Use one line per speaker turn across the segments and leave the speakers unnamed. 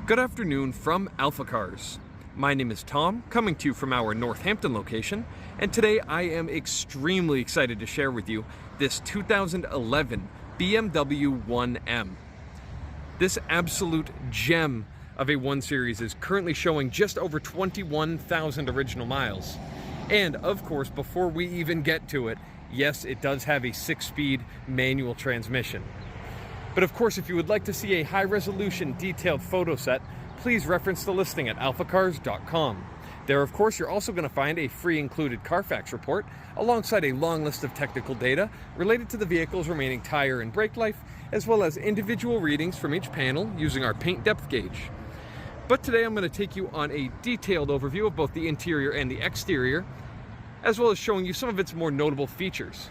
Good afternoon from AlphaCars. My name is Tom, coming to you from our Hampton location, and today I am extremely excited to share with you this 2011 BMW 1M. This absolute gem of a 1 Series is currently showing just over 21,000 original miles. And of course, before we even get to it, yes, it does have a 6-speed manual transmission. But of course, if you would like to see a high-resolution detailed photo set, please reference the listing at alphacars.com. There, of course, you're also going to find a free included Carfax report alongside a long list of technical data related to the vehicle's remaining tire and brake life, as well as individual readings from each panel using our paint depth gauge. But today I'm going to take you on a detailed overview of both the interior and the exterior, as well as showing you some of its more notable features.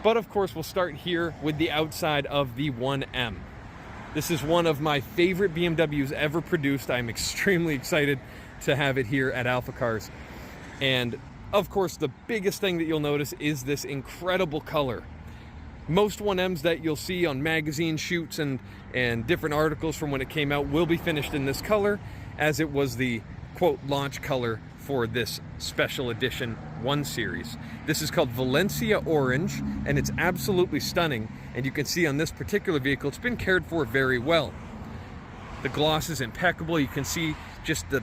But of course, we'll start here with the outside of the 1M. This is one of my favorite BMWs ever produced. I'm extremely excited to have it here at AlphaCars. And of course, the biggest thing that you'll notice is this incredible color. Most 1Ms that you'll see on magazine shoots and different articles from when it came out will be finished in this color, as it was the, quote, launch color for this special edition 1 Series. This is called Valencia Orange, and it's absolutely stunning. And you can see on this particular vehicle, it's been cared for very well. The gloss is impeccable. You can see just the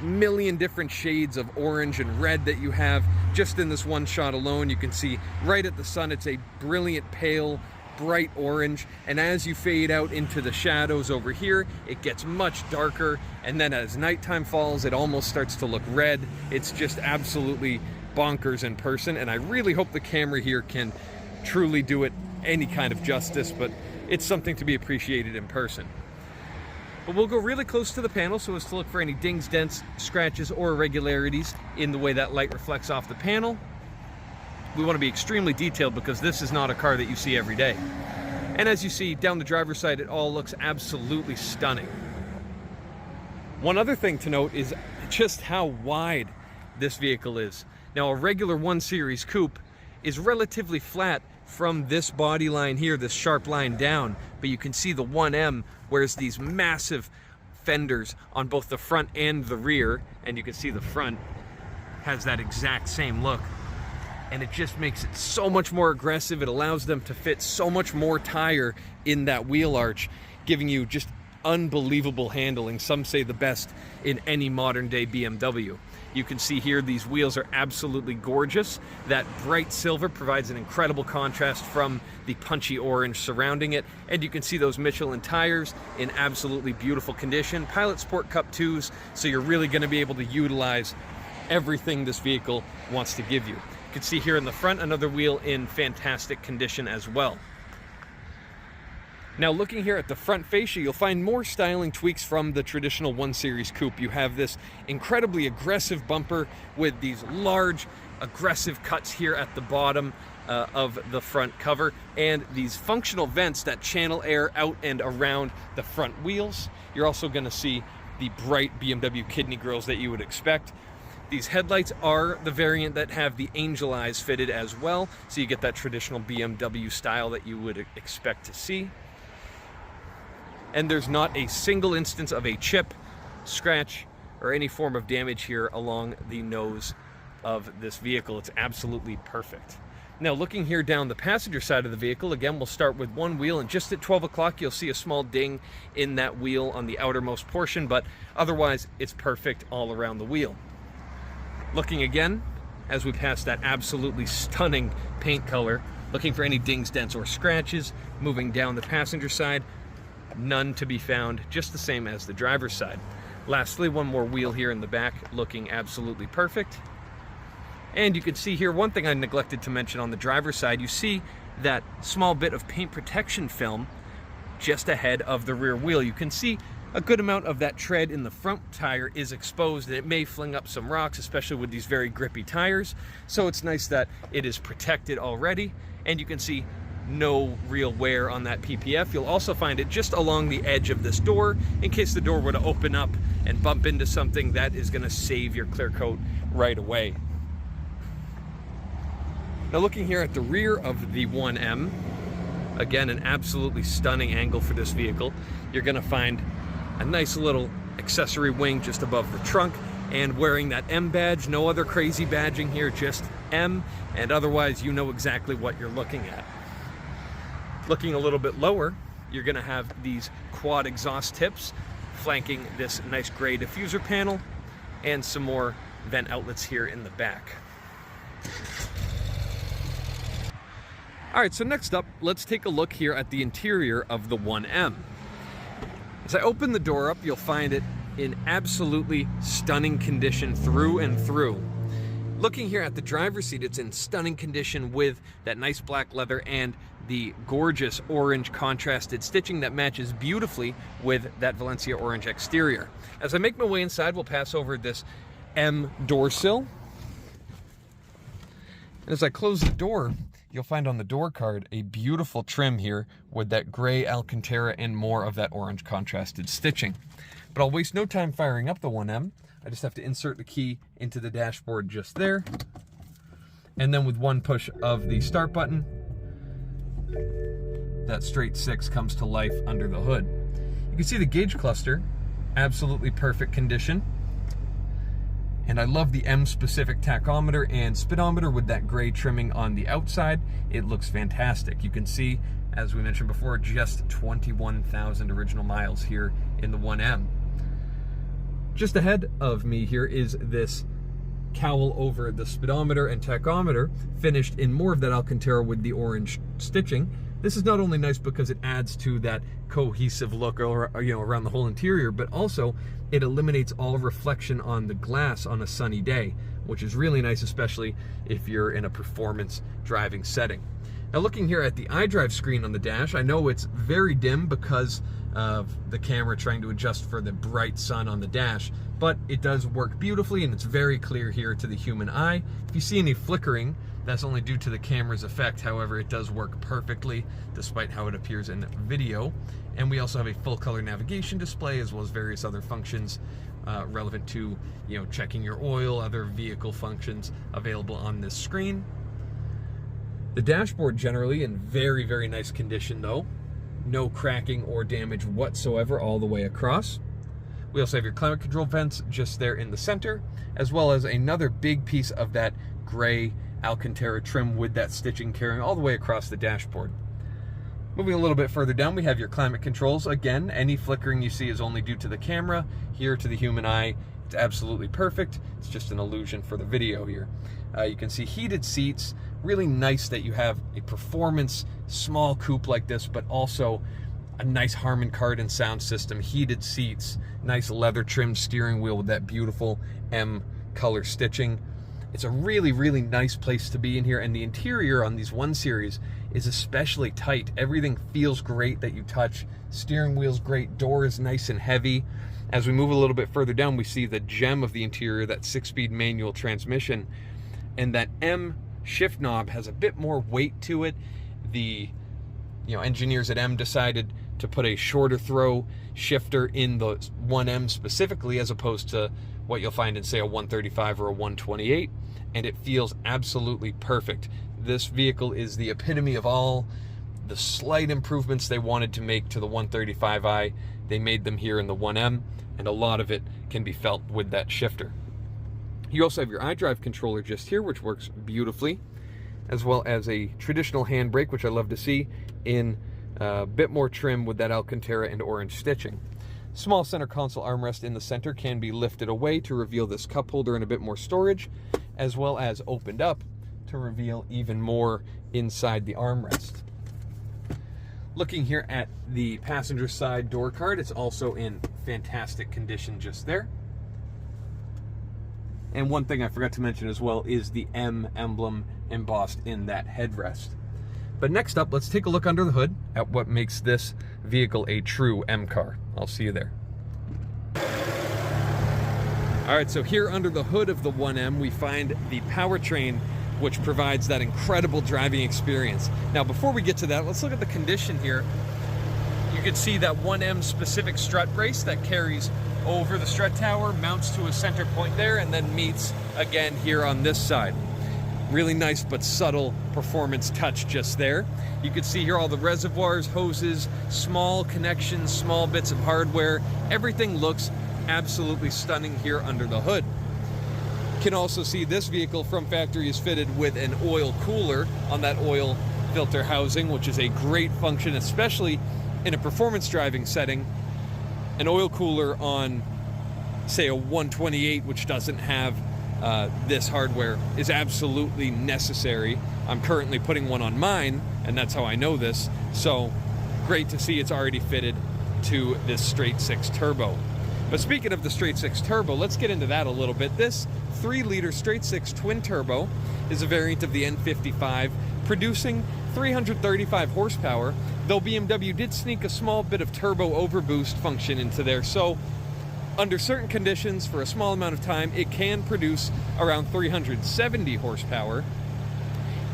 million different shades of orange and red that you have just in this one shot alone. You can see right at the sun, it's a brilliant pale, bright orange, and as you fade out into the shadows over here, it gets much darker, and then as nighttime falls, it almost starts to look red. It's just absolutely bonkers in person, and I really hope the camera here can truly do it any kind of justice, but it's something to be appreciated in person. But we'll go really close to the panel so as to look for any dings, dents, scratches, or irregularities in the way that light reflects off the panel. We want to be extremely detailed because this is not a car that you see every day. And as you see down the driver's side, it all looks absolutely stunning. One other thing to note is just how wide this vehicle is. Now, a regular 1 Series coupe is relatively flat from this body line here, this sharp line down, but you can see the 1M wears these massive fenders on both the front and the rear, and you can see the front has that exact same look. And it just makes it so much more aggressive. It allows them to fit so much more tire in that wheel arch, giving you just unbelievable handling. Some say the best in any modern day BMW. You can see here these wheels are absolutely gorgeous. That bright silver provides an incredible contrast from the punchy orange surrounding it. And you can see those Michelin tires in absolutely beautiful condition. Pilot Sport Cup 2s, so you're really going to be able to utilize everything this vehicle wants to give you. You can see here in the front, another wheel in fantastic condition as well. Now, looking here at the front fascia, you'll find more styling tweaks from the traditional 1 Series coupe. You have this incredibly aggressive bumper with these large, aggressive cuts here at the bottom of the front cover, and these functional vents that channel air out and around the front wheels. You're also going to see the bright BMW kidney grills that you would expect. These headlights are the variant that have the angel eyes fitted as well, so you get that traditional BMW style that you would expect to see. And there's not a single instance of a chip, scratch, or any form of damage here along the nose of this vehicle. It's absolutely perfect. Now, looking here down the passenger side of the vehicle, again, we'll start with one wheel, and just at 12 o'clock, you'll see a small ding in that wheel on the outermost portion, but otherwise, it's perfect all around the wheel. Looking again, as we pass that absolutely stunning paint color, looking for any dings, dents, or scratches. Moving down the passenger side, none to be found, just the same as the driver's side. Lastly, one more wheel here in the back, looking absolutely perfect. And you can see here, one thing I neglected to mention on the driver's side, you see that small bit of paint protection film just ahead of the rear wheel. You can see a good amount of that tread in the front tire is exposed, and it may fling up some rocks, especially with these very grippy tires. So it's nice that it is protected already, and you can see no real wear on that PPF. You'll also find it just along the edge of this door. In case the door were to open up and bump into something, that is going to save your clear coat right away. Now, looking here at the rear of the 1M, again, an absolutely stunning angle for this vehicle. You're going to find a nice little accessory wing just above the trunk, and wearing that M badge. No other crazy badging here, just M, and otherwise you know exactly what you're looking at. Looking a little bit lower, you're going to have these quad exhaust tips flanking this nice gray diffuser panel, and some more vent outlets here in the back. All right, so next up, let's take a look here at the interior of the 1M. As I open the door up, you'll find it in absolutely stunning condition through and through. Looking here at the driver's seat, it's in stunning condition with that nice black leather and the gorgeous orange contrasted stitching that matches beautifully with that Valencia orange exterior. As I make my way inside, we'll pass over this M door sill. And as I close the door, you'll find on the door card a beautiful trim here with that gray Alcantara and more of that orange contrasted stitching. But I'll waste no time firing up the 1M. I just have to insert the key into the dashboard just there. And then with one push of the start button, that straight 6 comes to life under the hood. You can see the gauge cluster, absolutely perfect condition. And I love the M-specific tachometer and speedometer with that gray trimming on the outside. It looks fantastic. You can see, as we mentioned before, just 21,000 original miles here in the 1M. Just ahead of me here is this cowl over the speedometer and tachometer, finished in more of that Alcantara with the orange stitching. This is not only nice because it adds to that cohesive look around the whole interior, but also it eliminates all reflection on the glass on a sunny day, which is really nice, especially if you're in a performance driving setting. Now, looking here at the iDrive screen on the dash, I know it's very dim because of the camera trying to adjust for the bright sun on the dash, but it does work beautifully and it's very clear here to the human eye. If you see any flickering, that's only due to the camera's effect. However, it does work perfectly despite how it appears in video. And we also have a full color navigation display as well as various other functions relevant to, checking your oil, other vehicle functions available on this screen. The dashboard generally in very, very nice condition though. No cracking or damage whatsoever all the way across. We also have your climate control vents just there in the center, as well as another big piece of that gray Alcantara trim with that stitching carrying all the way across the dashboard. Moving a little bit further down, we have your climate controls. Again, any flickering you see is only due to the camera. Here to the human eye, it's absolutely perfect. It's just an illusion for the video here. You can see heated seats. Really nice that you have a performance small coupe like this, but also a nice Harman Kardon sound system, heated seats, nice leather trimmed steering wheel with that beautiful M color stitching. It's a really, really nice place to be in here, and the interior on these 1 Series is especially tight. Everything feels great that you touch. Steering wheel's great, door is nice and heavy. As we move a little bit further down, we see the gem of the interior, that 6-speed manual transmission, and that M shift knob has a bit more weight to it. The engineers at M decided to put a shorter throw shifter in the 1M specifically, as opposed to what you'll find in, say, a 135 or a 128, and it feels absolutely perfect. This vehicle is the epitome of all the slight improvements they wanted to make to the 135i. They made them here in the 1M, and a lot of it can be felt with that shifter. You also have your iDrive controller just here, which works beautifully, as well as a traditional handbrake, which I love to see, in a bit more trim with that Alcantara and orange stitching. Small center console armrest in the center can be lifted away to reveal this cup holder and a bit more storage, as well as opened up to reveal even more inside the armrest. Looking here at the passenger side door card, it's also in fantastic condition just there. And one thing I forgot to mention as well is the M emblem embossed in that headrest. But next up, let's take a look under the hood at what makes this vehicle a true M car. I'll see you there. All right, so here under the hood of the 1M, we find the powertrain, which provides that incredible driving experience. Now, before we get to that, let's look at the condition here. You can see that 1M specific strut brace that carries over the strut tower, mounts to a center point there, and then meets again here on this side. Really nice but subtle performance touch just there. You can see here all the reservoirs, hoses, small connections, small bits of hardware. Everything looks absolutely stunning here under the hood. You can also see this vehicle from factory is fitted with an oil cooler on that oil filter housing, which is a great function, especially in a performance driving setting. An oil cooler on, say, a 128, which doesn't have this hardware, is absolutely necessary. I'm currently putting one on mine, and that's how I know this. So great to see it's already fitted to this straight six turbo. But speaking of the straight six turbo, let's get into that a little bit. This 3-liter straight six twin turbo is a variant of the N55, producing 335 horsepower, though BMW did sneak a small bit of turbo overboost function into there. So under certain conditions, for a small amount of time, it can produce around 370 horsepower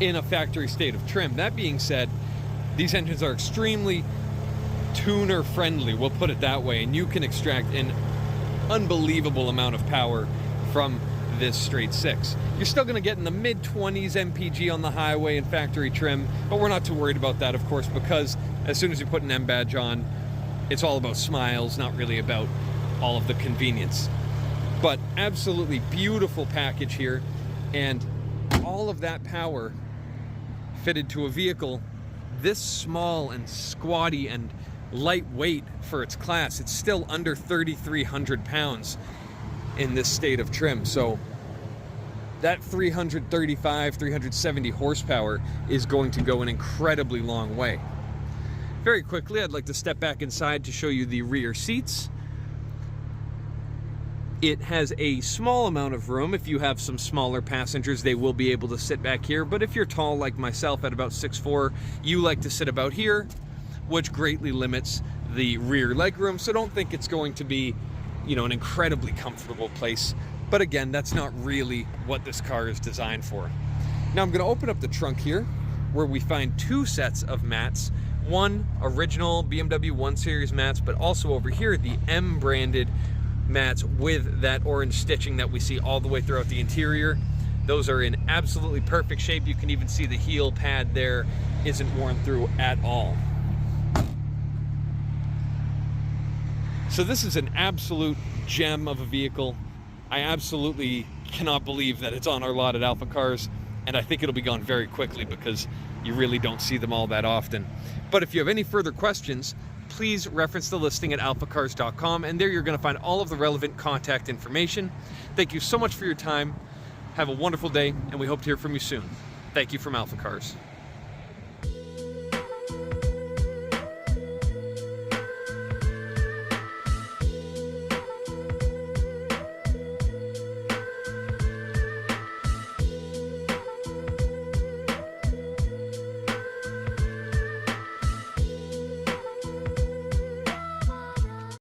in a factory state of trim. That being said, these engines are extremely tuner friendly, we'll put it that way, and you can extract an unbelievable amount of power from this straight six. You're still going to get in the mid-20s MPG on the highway in factory trim, but we're not too worried about that, of course, because as soon as you put an M badge on, it's all about smiles, not really about all of the convenience. But absolutely beautiful package here, and all of that power fitted to a vehicle this small and squatty and lightweight for its class. It's still under 3,300 pounds in this state of trim. So that 335, 370 horsepower is going to go an incredibly long way. Very quickly, I'd like to step back inside to show you the rear seats. It has a small amount of room. If you have some smaller passengers, they will be able to sit back here. But if you're tall like myself at about 6'4", you like to sit about here, which greatly limits the rear legroom. So don't think it's going to be, you know, an incredibly comfortable place. But again, that's not really what this car is designed for. Now I'm going to open up the trunk here, where we find 2 sets of mats. One original BMW 1 Series mats, but also over here the M branded mats with that orange stitching that we see all the way throughout the interior. Those are in absolutely perfect shape. You can even see the heel pad there isn't worn through at all. So this is an absolute gem of a vehicle. I absolutely cannot believe that it's on our lot at AlphaCars, and I think it'll be gone very quickly because you really don't see them all that often. But if you have any further questions, please reference the listing at alphacars.com, and there you're going to find all of the relevant contact information. Thank you so much for your time. Have a wonderful day, and we hope to hear from you soon. Thank you from AlphaCars.